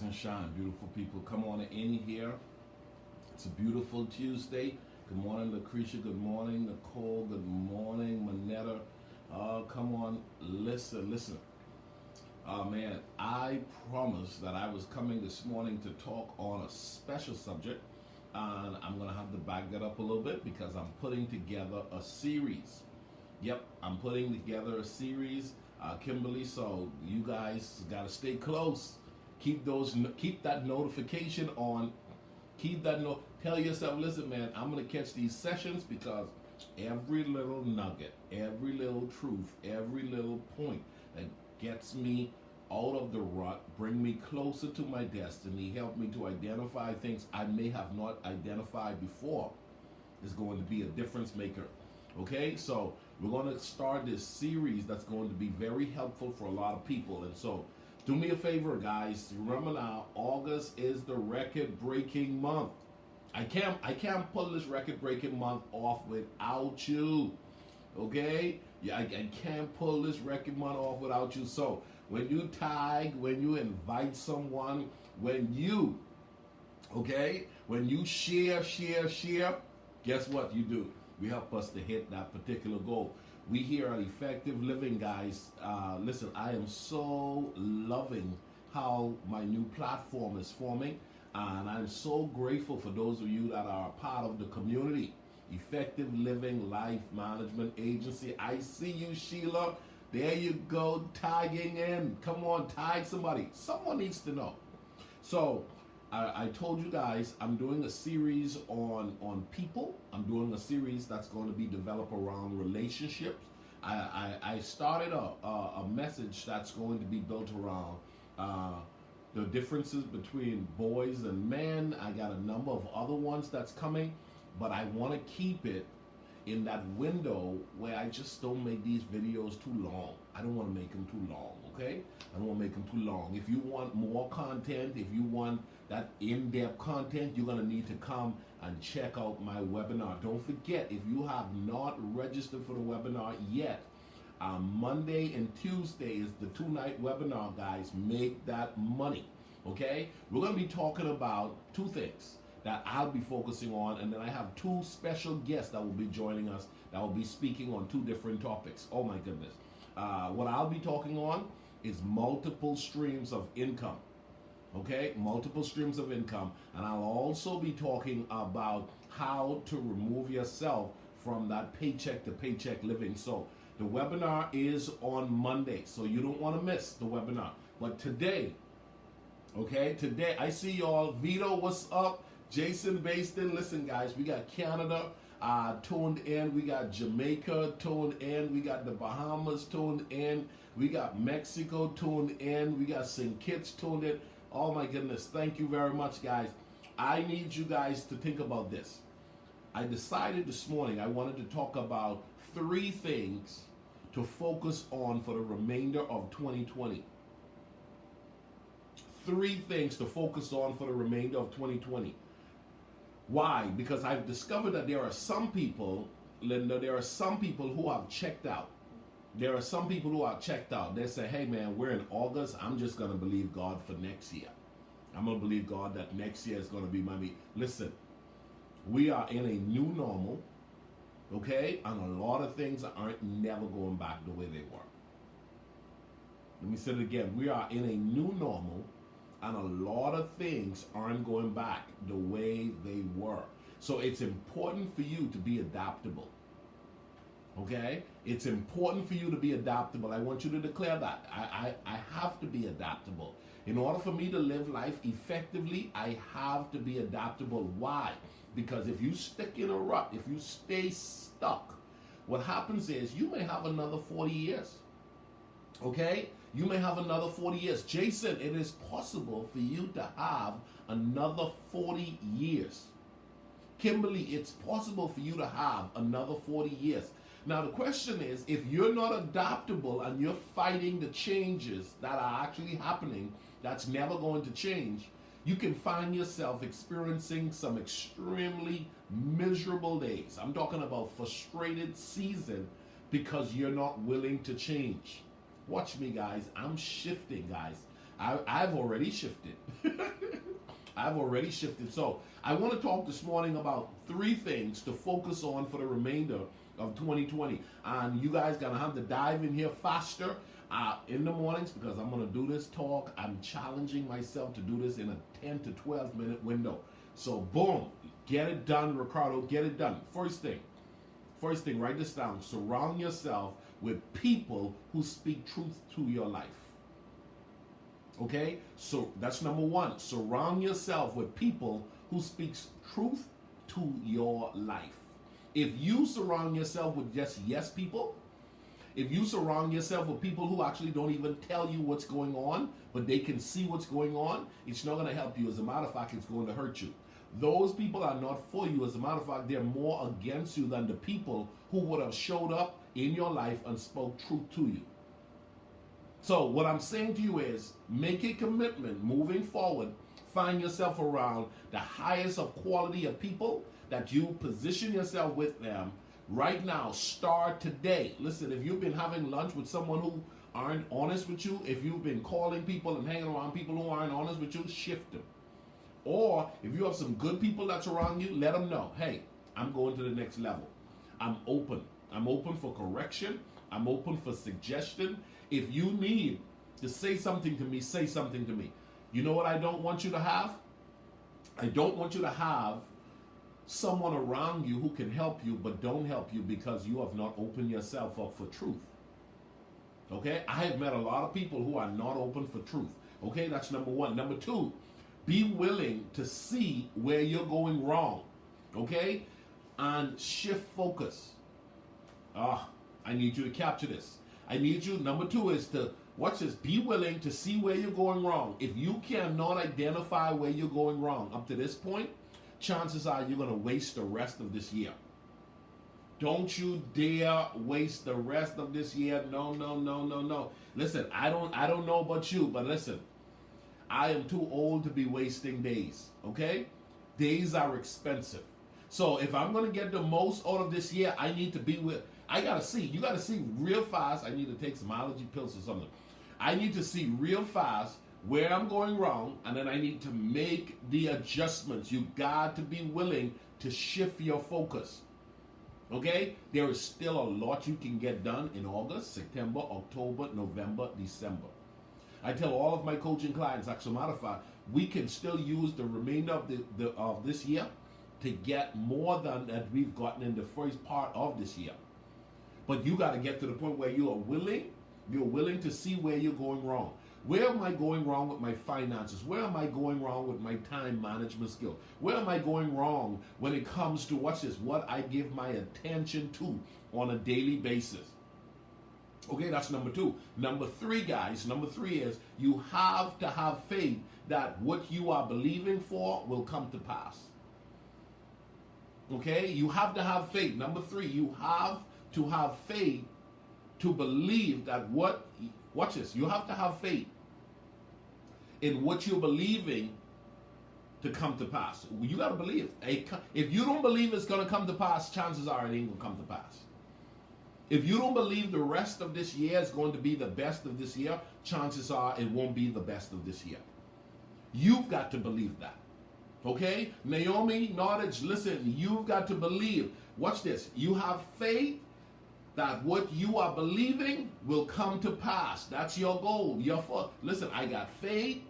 and shine, beautiful people. Come on in here. It's a beautiful Tuesday. Good morning, Lucretia. Good morning, Nicole. Good morning, Manetta. Come on, listen. Man, I promised that I was coming this morning to talk on a special subject, and I'm going to have to back that up a little bit because I'm putting together a series. Yep, I'm putting together a series, Kimberly, so you guys got to stay close. Keep that notification on. Tell yourself, listen, man, I'm going to catch these sessions because every little nugget, every little truth, every little point that gets me out of the rut, bring me closer to my destiny, help me to identify things I may have not identified before is going to be a difference maker. Okay, so we're going to start this series that's going to be very helpful for a lot of people. And so do me a favor, guys. Remember now, August is the record-breaking month. I can't pull this record-breaking month off without you. Okay? Yeah, I can't pull this record month off without you. So when you tag, when you invite someone, when you share, guess what you do? We help us to hit that particular goal. We here at Effective Living, guys, listen, I am so loving how my new platform is forming, and I'm so grateful for those of you that are a part of the community. Effective Living Life Management Agency. I see you, Sheila. There you go, tagging in. Come on, tag somebody. Someone needs to know. So I told you guys I'm doing a series on people. I'm doing a series that's going to be developed around relationships. I started a message that's going to be built around the differences between boys and men. I got a number of other ones that's coming, but I want to keep it in that window where I just don't make these videos too long. I don't want to make them too long, okay? I don't want to make them too long. If you want more content, if you want that in-depth content, you're going to need to come and check out my webinar. Don't forget, if you have not registered for the webinar yet, Monday and Tuesday is the 2-night webinar, guys. Make that money, okay? We're going to be talking about two things that I'll be focusing on, and then I have two special guests that will be joining us that will be speaking on two different topics. Oh my goodness. What I'll be talking on is multiple streams of income. Okay, multiple streams of income. And I'll also be talking about how to remove yourself from that paycheck to paycheck living. So the webinar is on Monday, so you don't want to miss the webinar. But today, I see y'all. Vito, what's up? Jason Baston, listen guys, we got Canada tuned in, we got Jamaica tuned in, we got the Bahamas tuned in, we got Mexico tuned in, we got St. Kitts tuned in. Oh my goodness, thank you very much, guys. I need you guys to think about this. I decided this morning I wanted to talk about 3 things to focus on for the remainder of 2020. 3 things to focus on for the remainder of 2020. Why? Because I've discovered that there are some people, Linda, there are some people who have checked out. There are some people who are checked out. They say, hey man, we're in August. I'm just going to believe God for next year. I'm going to believe God that next year is going to be my week. Listen, we are in a new normal, okay? And a lot of things aren't never going back the way they were. Let me say it again. We are in a new normal, and a lot of things aren't going back the way they were. So it's important for you to be adaptable. Okay? It's important for you to be adaptable. I want you to declare that. I have to be adaptable. In order for me to live life effectively, I have to be adaptable. Why? Because if you stick in a rut, if you stay stuck, what happens is you may have another 40 years. Okay? You may have another 40 years. Jason, it is possible for you to have another 40 years. Kimberly, it's possible for you to have another 40 years. Now, the question is, if you're not adaptable and you're fighting the changes that are actually happening, that's never going to change, you can find yourself experiencing some extremely miserable days. I'm talking about frustrated season because you're not willing to change. Watch me, guys. I'm shifting, guys. I've already shifted. I've already shifted. So I want to talk this morning about 3 things to focus on for the remainder of 2020. And you guys gonna have to dive in here faster in the mornings, because I'm gonna do this talk. I'm challenging myself to do this in a 10 to 12 minute window. So boom, get it done, Ricardo. Get it done. First thing, write this down. Surround yourself with people who speak truth to your life. Okay, so that's number 1. Surround yourself with people who speak truth to your life. If you surround yourself with just yes people, if you surround yourself with people who actually don't even tell you what's going on, but they can see what's going on, it's not going to help you. As a matter of fact, it's going to hurt you. Those people are not for you. As a matter of fact, they're more against you than the people who would have showed up in your life and spoke truth to you. So what I'm saying to you is, make a commitment moving forward. Find yourself around the highest of quality of people, that you position yourself with them right now. Start today. Listen, if you've been having lunch with someone who aren't honest with you, if you've been calling people and hanging around people who aren't honest with you, shift them. Or if you have some good people that's around you, let them know, hey, I'm going to the next level. I'm open. I'm open for correction. I'm open for suggestion. If you need to say something to me, say something to me. You know what I don't want you to have? I don't want you to have someone around you who can help you but don't help you because you have not opened yourself up for truth. Okay? I have met a lot of people who are not open for truth. Okay? That's number 1. Number 2, be willing to see where you're going wrong. Okay? And shift focus. I need you to capture this. I need you, number 2 is to, watch this, be willing to see where you're going wrong. If you cannot identify where you're going wrong up to this point, chances are you're going to waste the rest of this year. Don't you dare waste the rest of this year. No. Listen, I don't know about you, but listen, I am too old to be wasting days, okay? Days are expensive. So if I'm going to get the most out of this year, I need to be with, I got to see. You got to see real fast. I need to take some allergy pills or something. I need to see real fast where I'm going wrong, and then I need to make the adjustments. You got to be willing to shift your focus. Okay? There is still a lot you can get done in August, September, October, November, December. I tell all of my coaching clients, as a matter of fact, we can still use the remainder of this year to get more than that we've gotten in the first part of this year. But you got to get to the point where you're willing to see where you're going wrong. Where am I going wrong with my finances? Where am I going wrong with my time management skill? Where am I going wrong when it comes to, watch this, what I give my attention to on a daily basis? Okay, that's number 2. Number 3, guys, number 3 is you have to have faith that what you are believing for will come to pass. Okay, you have to have faith. Number 3, you have to have faith to believe that watch this, you have to have faith in what you're believing to come to pass. You got to believe. If you don't believe it's going to come to pass, chances are it ain't going to come to pass. If you don't believe the rest of this year is going to be the best of this year, chances are it won't be the best of this year. You've got to believe that. Okay? Naomi Nordage, listen, you've got to believe. Watch this. You have faith that what you are believing will come to pass. That's your goal. Listen, I got faith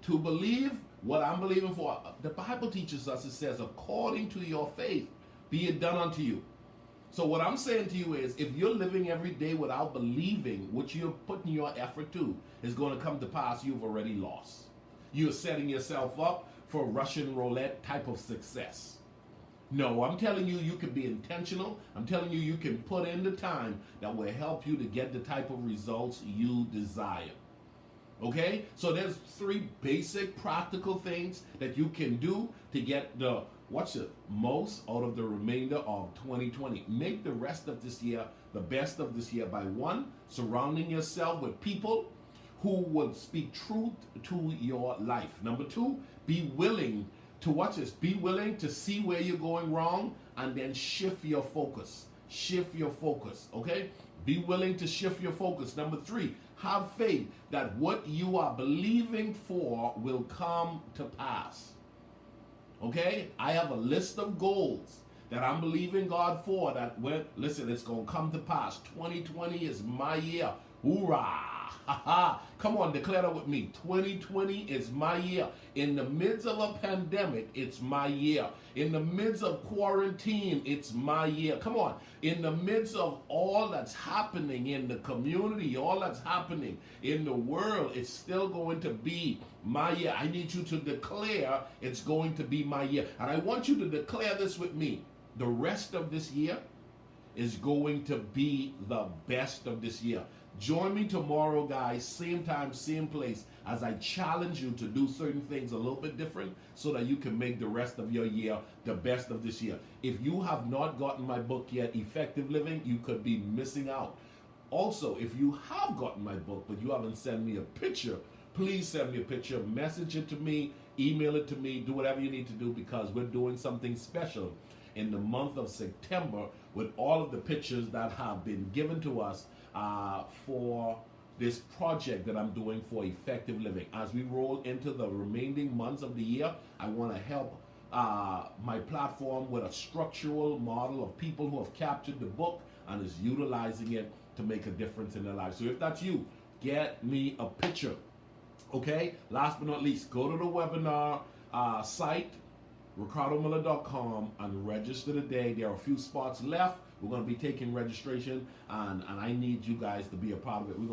to believe what I'm believing for. The Bible teaches us, it says, according to your faith, be it done unto you. So what I'm saying to you is, if you're living every day without believing what you're putting your effort to is going to come to pass, you've already lost. You're setting yourself up for Russian roulette type of success. No, I'm telling you, you can be intentional. I'm telling you, you can put in the time that will help you to get the type of results you desire. Okay? So there's 3 basic practical things that you can do to get the most out of the remainder of 2020. Make the rest of this year the best of this year by 1, surrounding yourself with people who will speak truth to your life. Number 2, be willing to be willing to see where you're going wrong and then shift your focus. Shift your focus, okay? Be willing to shift your focus. Number 3, have faith that what you are believing for will come to pass. Okay? I have a list of goals that I'm believing God for that, listen, it's going to come to pass. 2020 is my year. Hoorah! Come on, declare that with me. 2020 is my year. In the midst of a pandemic, it's my year. In the midst of quarantine, it's my year. Come on. In the midst of all that's happening in the community, all that's happening in the world, it's still going to be my year. I need you to declare it's going to be my year. And I want you to declare this with me. The rest of this year is going to be the best of this year. Join me tomorrow, guys, same time, same place, as I challenge you to do certain things a little bit different so that you can make the rest of your year the best of this year. If you have not gotten my book yet, Effective Living, you could be missing out. Also, if you have gotten my book, but you haven't sent me a picture, please send me a picture, message it to me, email it to me, do whatever you need to do, because we're doing something special in the month of September with all of the pictures that have been given to us for this project that I'm doing for Effective Living. As we roll into the remaining months of the year, I want to help my platform with a structural model of people who have captured the book and is utilizing it to make a difference in their lives. So if that's you, get me a picture. Okay? Last but not least, go to the webinar site, ricardomiller.com, and register today. There are a few spots left. We're going to be taking registration, and I need you guys to be a part of it. We're going